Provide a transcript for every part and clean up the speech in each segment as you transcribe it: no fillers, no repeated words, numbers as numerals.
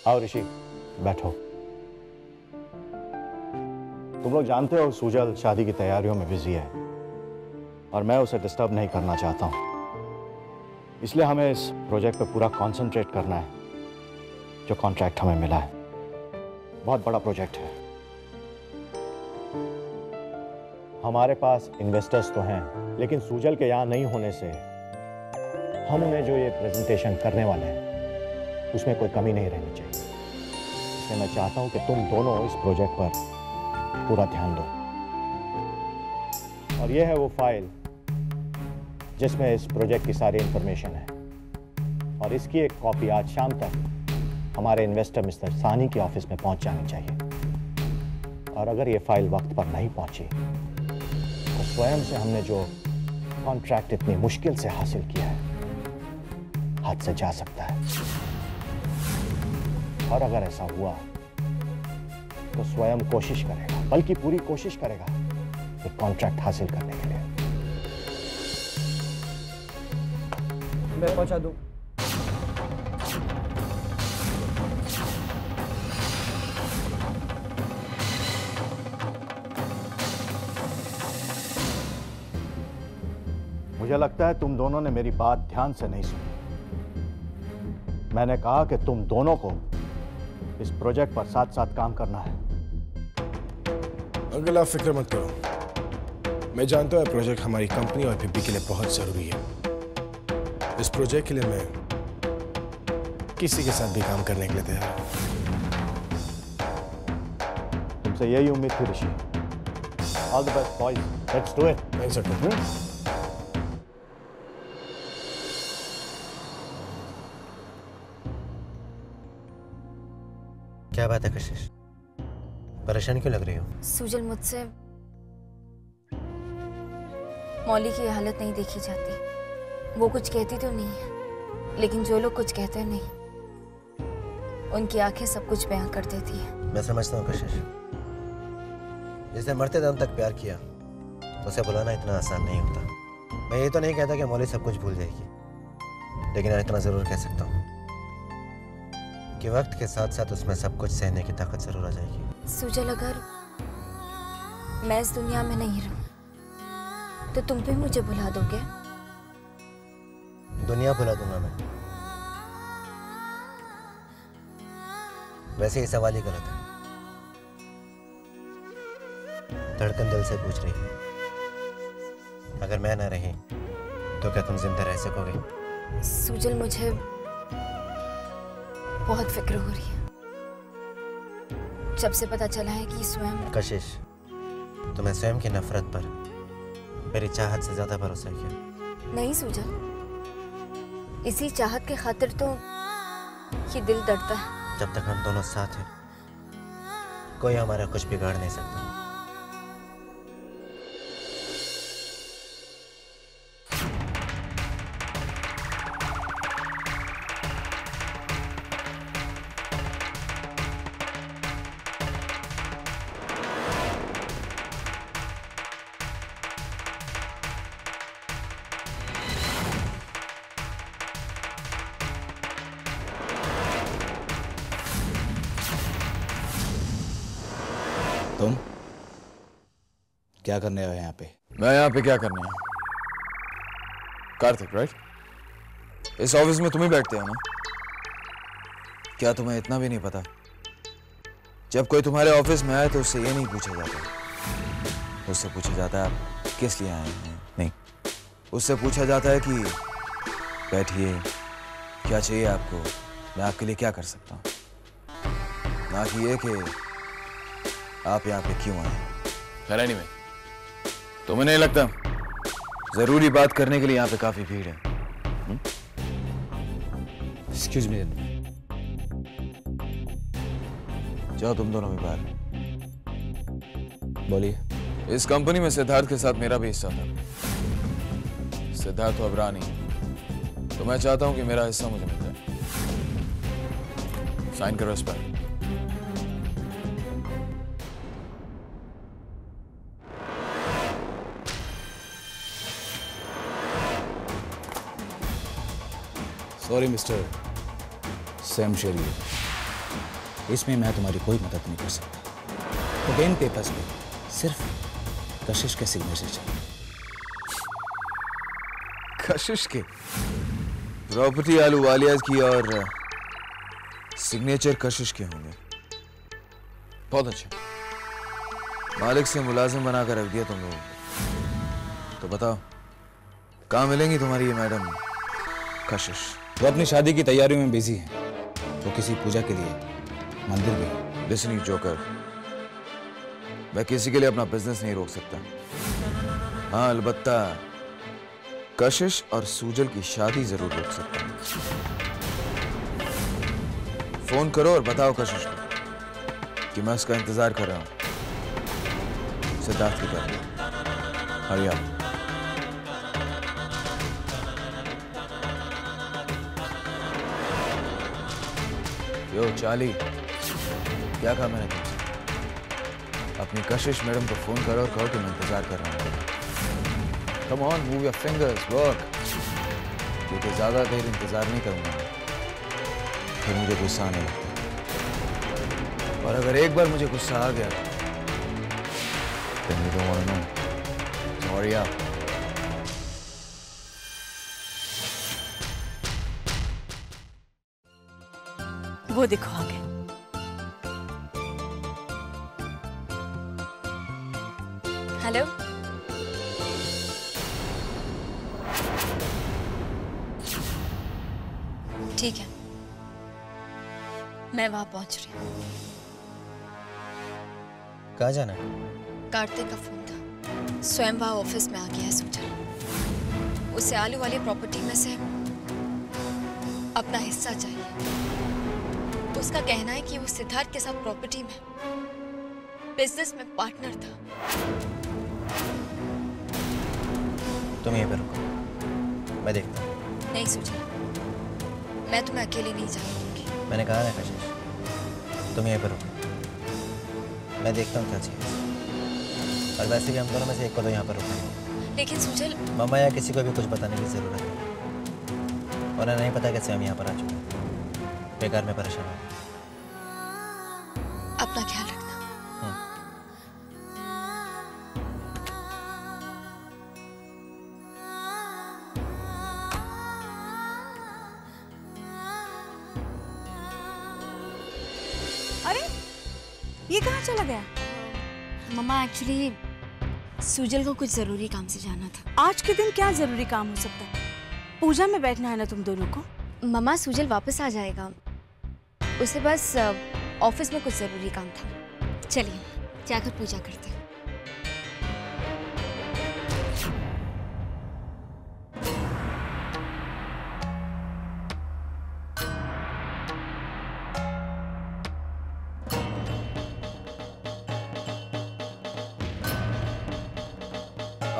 आओ ऋषि, बैठो। तुम लोग जानते हो सुजल शादी की तैयारियों में बिजी है और मैं उसे डिस्टर्ब नहीं करना चाहता हूं, इसलिए हमें इस प्रोजेक्ट पे पूरा कंसंट्रेट करना है। जो कॉन्ट्रैक्ट हमें मिला है बहुत बड़ा प्रोजेक्ट है। हमारे पास इन्वेस्टर्स तो हैं, लेकिन सुजल के यहां नहीं होने से हम उन्हें जो ये प्रेजेंटेशन करने वाले हैं उसमें कोई कमी नहीं रहनी चाहिए। इसलिए मैं चाहता हूं कि तुम दोनों इस प्रोजेक्ट पर पूरा ध्यान दो। और यह है वो फाइल जिसमें इस प्रोजेक्ट की सारी इंफॉर्मेशन है, और इसकी एक कॉपी आज शाम तक हमारे इन्वेस्टर मिस्टर सानी के ऑफिस में पहुंच जानी चाहिए। और अगर ये फाइल वक्त पर नहीं पहुंची तो स्वयं से हमने जो कॉन्ट्रैक्ट इतनी मुश्किल से हासिल किया है हाथ से जा सकता है। और अगर ऐसा हुआ तो स्वयं कोशिश करेगा, बल्कि पूरी कोशिश करेगा एक कॉन्ट्रैक्ट हासिल करने के लिए। मैं पहुंचा दूं। मुझे लगता है तुम दोनों ने मेरी बात ध्यान से नहीं सुनी। मैंने कहा कि तुम दोनों को इस प्रोजेक्ट पर साथ साथ काम करना है। अंकल आप फिक्र मत करो, मैं जानता हूं प्रोजेक्ट हमारी कंपनी और पीपी के लिए बहुत जरूरी है। इस प्रोजेक्ट के लिए मैं किसी के साथ भी काम करने के लिए तैयार हूं। तुमसे यही उम्मीद थी Rishi. All the best boys, let's do it. Thanks sir. क्या बात है कशिश, परेशान क्यों लग रही हो? सुजल, मुझसे मौली की हालत नहीं देखी जाती। वो कुछ कहती तो नहीं है, लेकिन जो लोग कुछ कहते नहीं उनकी आंखें सब कुछ बयां कर देती है। मैं समझता हूँ कशिश, जिसने मरते दम तक प्यार किया उसे भुलाना इतना आसान नहीं होता। मैं ये तो नहीं कहता कि मौली सब कुछ भूल जाएगी, लेकिन इतना जरूर कह सकता हूँ कि वक्त के साथ साथ उसमें सब कुछ सहने की ताकत जरूर आ जाएगी। सुजल, अगर मैं इस दुनिया में नहीं रहूं तो तुम भी मुझे भुला दोगे? दुनिया भुला दूंगा मैं? वैसे ये सवाल ही गलत है। धड़कन दिल से पूछ रही है, अगर मैं ना रही तो क्या तुम जिंदा रह सकोगे? सुजल, मुझे बहुत फिक्र हो रही है। जब से पता चला है कि स्वयं कशिश, तुम्हें स्वयं की नफरत पर मेरी चाहत से ज्यादा भरोसा किया। नहीं सुजल, इसी चाहत के खातिर तो ये दिल डरता है। जब तक हम दोनों साथ हैं कोई हमारा कुछ बिगाड़ नहीं सकता। तुम क्या करने आए यहाँ पे? मैं यहाँ पे क्या करने आया? कार्तिक, राइट? इस ऑफिस में तुम ही बैठते हो ना? क्या तुम्हें इतना भी नहीं पता? जब कोई तुम्हारे ऑफिस में आए तो उससे ये नहीं पूछा जाता, उससे पूछा जाता है आप किस लिए आए हैं। नहीं, उससे पूछा जाता है कि बैठिए, क्या चाहिए आपको, मैं आपके लिए क्या कर सकता हूँ, ना कि ये कि आप यहाँ पे क्यों आए। खैर एनीवे, तुम्हें नहीं लगता जरूरी बात करने के लिए यहाँ पे काफी भीड़ है? Excuse me. जाओ तुम दोनों भी बाहर। बोलिए। इस कंपनी में सिद्धार्थ के साथ मेरा भी हिस्सा था। सिद्धार्थ तो अब रहा नहीं, तो मैं चाहता हूं कि मेरा हिस्सा मुझे मिल जाए। साइन करो इस पर। सॉरी मिस्टर सैम शेरी, इसमें मैं तुम्हारी कोई मदद नहीं कर सकता। तो बेन पेपर्स पे सिर्फ कशिश के सिग्नेचर चाहिए। कशिश के? प्रॉपर्टी आलूवालियाज की और सिग्नेचर कशिश के होंगे। बहुत अच्छा, मालिक से मुलाजिम बनाकर रख दिया तुम लोगों को। तो बताओ, कहाँ मिलेंगी तुम्हारी ये मैडम कशिश? वो अपनी शादी की तैयारियों में बिजी है। वो किसी पूजा के लिए मंदिर गई। लिसन यू जोकर, मैं किसी के लिए अपना बिजनेस नहीं रोक सकता। हाँ, अलबत्ता कशिश और सूजल की शादी जरूर रोक सकता हूँ। फोन करो और बताओ कशिश को कि मैं उसका इंतजार कर रहा हूँ। सिद्धार्थ की तरफ। हरी आप। यो चाली, क्या कहा मैंने तुमसे? अपनी कशिश मैडम को फोन करो और कहो कि मैं इंतजार कर रहा हूँ। Come on, move your fingers, work. क्योंकि ज्यादा देर इंतजार नहीं करूंगा फिर मुझे गुस्सा आने लगता। और अगर एक बार मुझे गुस्सा आ गया then you don't want to know. So hurry up. वो देखो आ गए। हेलो, ठीक है, मैं वहां पहुंच रही हूँ। कहाँ जाना है? कार्तिक का फोन था, स्वयं वहां ऑफिस में आ गया है सूजल। उसे आलू वाली प्रॉपर्टी में से अपना हिस्सा चाहिए। उसका कहना है कि वो सिद्धार्थ के साथ प्रॉपर्टी में बिजनेस में पार्टनर था। तुम यहीं पे रुको, मैं देखता हूँ। नहीं सूजल, मैं तुम्हें अकेले नहीं जाने दूंगी। मैंने कहा ना कशिश, तुम यहीं पे रुको, मैं देखता हूँ क्या चाहिए। और वैसे भी हम दोनों में से एक को तो यहाँ पर रुकेंगे। लेकिन सूजल, मम्मा या किसी को भी कुछ बताने की जरूरत है। उन्हें नहीं पता कैसे हम यहाँ पर आ चुके हैं। बेकार में परेशान हो। अपना ख्याल रखना। अरे ये कहाँ चला गया? मम्मा, एक्चुअली सूजल को कुछ जरूरी काम से जाना था। आज के दिन क्या जरूरी काम हो सकता है? पूजा में बैठना है ना तुम दोनों को। मम्मा, सूजल वापस आ जाएगा, उसे बस ऑफिस में कुछ जरूरी काम था। चलिए जाकर पूजा करते हैं।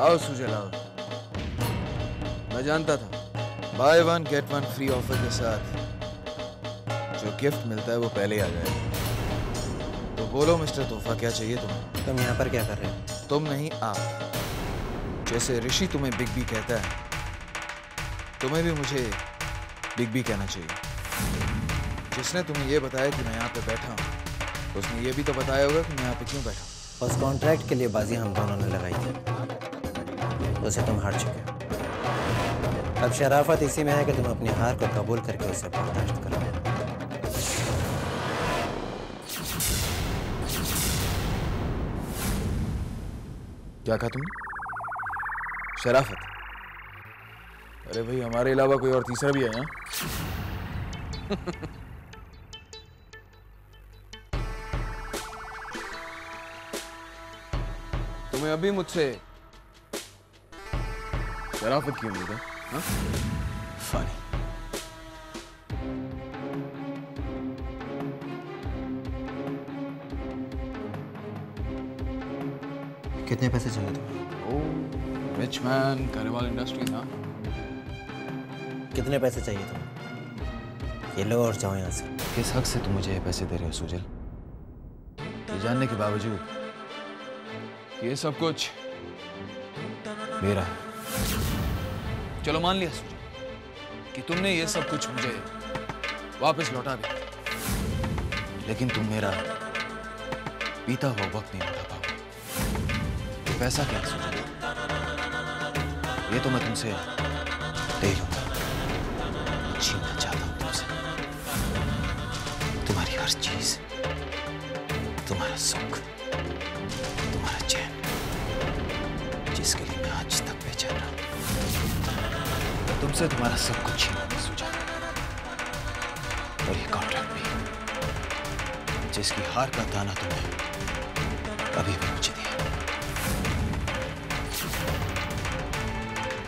आओ सूजल आओ। मैं जानता था by one get one free offer के साथ जो गिफ्ट मिलता है वो पहले ही आ जाएगा। तो बोलो मिस्टर तोहफा, क्या चाहिए तुम्हें? तुम यहाँ पर क्या कर रहे हो? तुम नहीं, आप। जैसे ऋषि तुम्हें बिग बी कहता है, तुम्हें भी मुझे बिग बी कहना चाहिए। जिसने तुम्हें ये बताया कि मैं यहाँ पे बैठा हूँ, उसने ये भी तो बताया होगा कि मैं यहाँ पे क्यों बैठा हूँ। उस कॉन्ट्रैक्ट के लिए बाजी हम दोनों ने लगाई थी, उसे तुम हार चुके हो। अब शराफत इसी में है कि तुम अपनी हार को कबूल करके उसे बर्दाश्त करो। क्या कहा तुमने? शराफत? अरे भाई, हमारे अलावा कोई और तीसरा भी है यहाँ? तुम्हें अभी मुझसे शराफत की उम्मीद है? हाँ? फनी। कितने पैसे चाहिए तुम्हें? ओह, रिच मैन, करेवाल इंडस्ट्रीज। हाँ, कितने पैसे चाहिए तुम्हें? ये लो और जाओ यहाँ से। किस हक से तुम मुझे ये पैसे दे रहे हो सूजल? ये जानने के बावजूद ये सब कुछ मेरा है। चलो मान लिया सूजल कि तुमने ये सब कुछ मुझे वापस लौटा दिया, लेकिन तुम मेरा बीता हुआ वक्त नहीं लौटा पाओगे। पैसा क्या सोचा, ये तो मैं तुमसे ले लूंगा। छीनना चाहता हूं तुमसे तुम्हारी हर चीज, तुम्हारा सुख, तुम्हारा चैन, जिसके लिए मैं आज तक बेचैन रहा हूं। तुमसे तुम्हारा सब कुछ छीनना नहीं सोचा, और ये कॉन्ट्रैक्ट भी, जिसकी हार का दाना तुमने अभी भी मुझे दिया।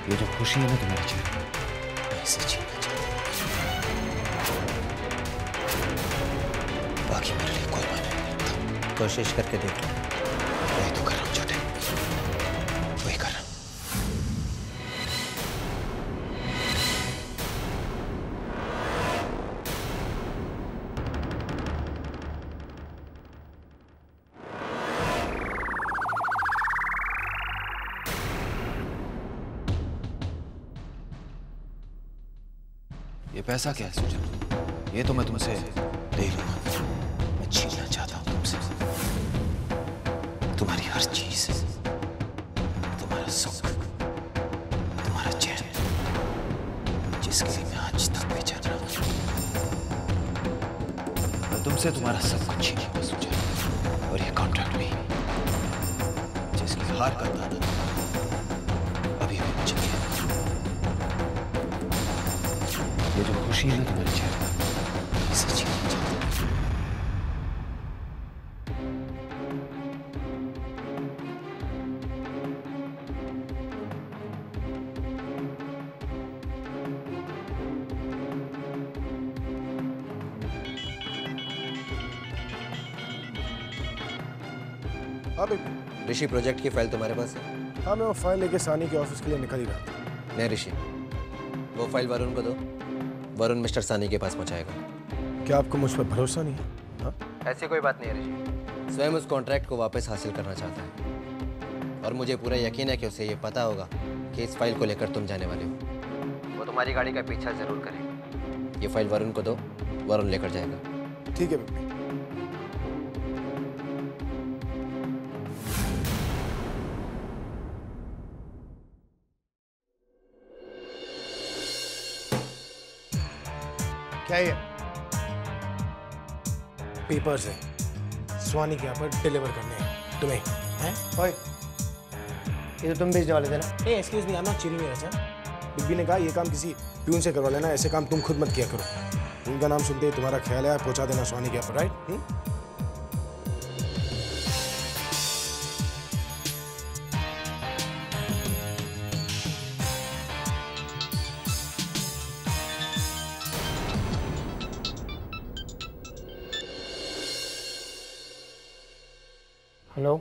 ये जो खुशी है ना तुम्हारे चेहरे में, मैं इसे छीनना चाहता हूं। बाकी मेरे लिए कोई मायने नहीं रखता। कोशिश करके देख लो। वही तो कर रहा हूं छोटे, वही कर रहा हूं। ये पैसा क्या है सुजन? ये तो मैं तुमसे ले लूंगा। मैं छीनना चाहता हूं तुमसे तुम्हारी हर चीज, तुम्हारा सुख, तुम्हारा चैन, जिसके लिए मैं आज तक बेचैन रहा हूं। मैं तुमसे तुम्हारा सब कुछ छीनूंगा सुजन, और ये कॉन्ट्रैक्ट भी, जिसकी हार का दाना अभी भी मुझे दिया। ये जो खुशी है ना तुम्हारे चेहरे में, इसे छीनना चाहता हूं। हाँ बेबी। ऋषि, प्रोजेक्ट की फाइल तुम्हारे पास है? हाँ, मैं वो फाइल लेके सानी के ऑफिस के लिए निकल ही रहा था। नहीं ऋषि, वो फाइल वरुण को दो। वरुण मिस्टर सानी के पास पहुंचाएगा। क्या आपको मुझ पर भरोसा नहीं है? हाँ? ऐसी कोई बात नहीं है ऋषि। स्वयं उस कॉन्ट्रैक्ट को वापस हासिल करना चाहता है, और मुझे पूरा यकीन है कि उसे ये पता होगा कि इस फाइल को लेकर तुम जाने वाले हो। वो तुम्हारी गाड़ी का पीछा जरूर करेगा। ये फाइल वरुण को दो, वरुण लेकर जाएगा। ठीक है बेबी। क्या है? पेपर्स है, स्वानी के यहाँ पर डिलीवर करने हैं तुम्हें। हैं? ओए, ये तो तुम भेजने वाले थे ना? ए, excuse me, I am not cheating you sir. बीबी ने कहा ये काम किसी प्यून से करवा लेना, ऐसे काम तुम खुद मत किया करो। उनका नाम सुनते ही तुम्हारा ख्याल है पहुंचा देना स्वानी के यहाँ पर, राइट? हेलो,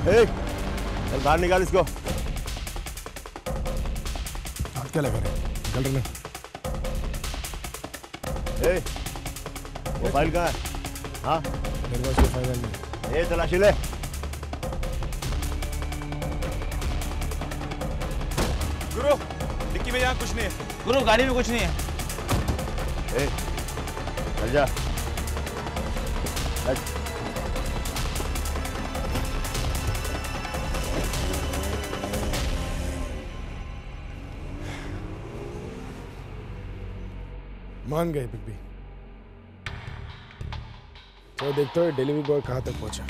चल बाहर निकाल इसको। हाथ क्या लगा रहे? निकल रहे। वो फाइल कहाँ है? हाँ, मेरे पास कोई फाइल नहीं। ये तलाशी ले। गुरु, डिक्की में यहाँ कुछ नहीं है। गुरु, गाड़ी में कुछ नहीं है। चल जा। मान गए बिग। तो देखते हो डिलीवरी बॉय कहाँ तक पहुंचा।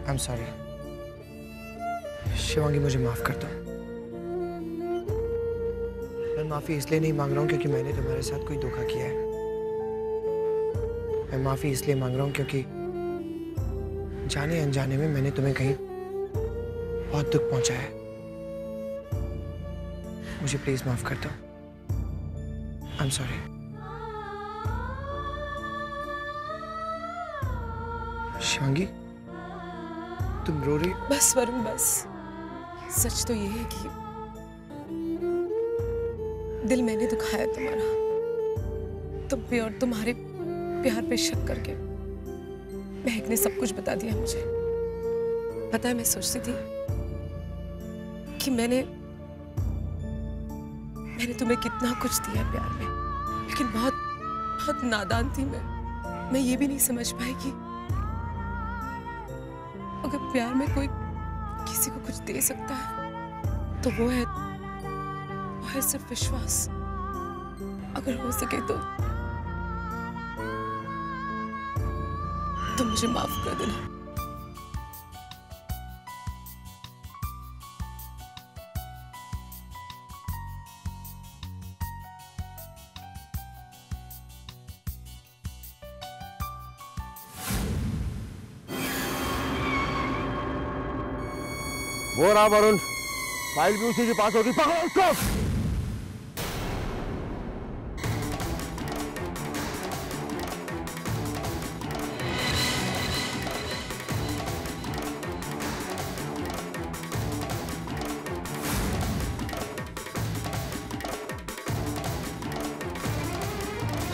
I'm sorry. शिवांगी, मुझे माफ कर दो। मैं माफी इसलिए नहीं मांग रहा हूँ क्योंकि मैंने तुम्हारे साथ कोई धोखा किया है। मैं माफी इसलिए मांग रहा हूँ क्योंकि जाने अनजाने में मैंने तुम्हें कहीं बहुत दुख पहुंचाया है। मुझे प्लीज माफ कर दो। I'm sorry. शिवांगी, तुम रो रही? बस वरुण, बस। सच तो ये है कि दिल मैंने दुखाया तुम्हारा, तुम पे और तुम्हारे प्यार पे शक करके महक ने सब कुछ बता दिया मुझे। पता है, मैं सोचती थी कि मैंने तुम्हें कितना कुछ दिया प्यार में, लेकिन बहुत बहुत नादान थी मैं ये भी नहीं समझ पाई कि अगर प्यार में कोई किसी को कुछ दे सकता है तो वो है सिर्फ विश्वास। अगर हो सके तो मुझे माफ कर देना। वो रहा वरुण, फाइल भी उसी के पास होगी, पकड़ो उसको।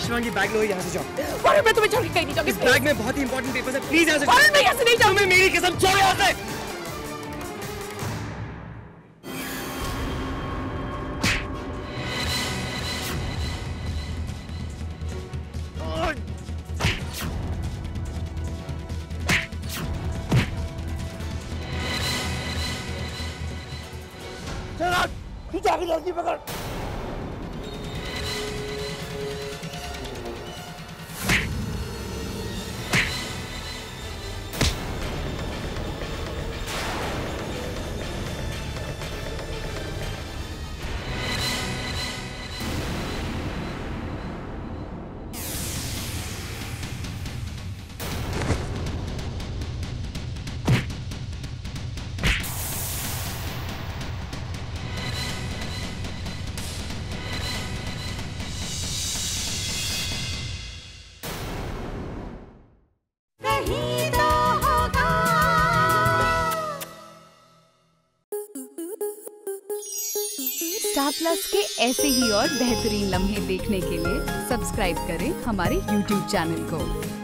शिवांगी, बैग लो, यहाँ से जाओ। वरुण, मैं तुम्हें छोड़ के कहीं नहीं जाऊंगी। इस बैग में बहुत ही इंपॉर्टेंट पेपर्स है, प्लीज यहाँ से। वरुण, मैं यहाँ से नहीं जाऊंगी। मेरी कसम, छोड़ो यहाँ से। तू जाके लड़की पकड़। स्टार प्लस के ऐसे ही और बेहतरीन लम्हे देखने के लिए सब्सक्राइब करें हमारे YouTube चैनल को।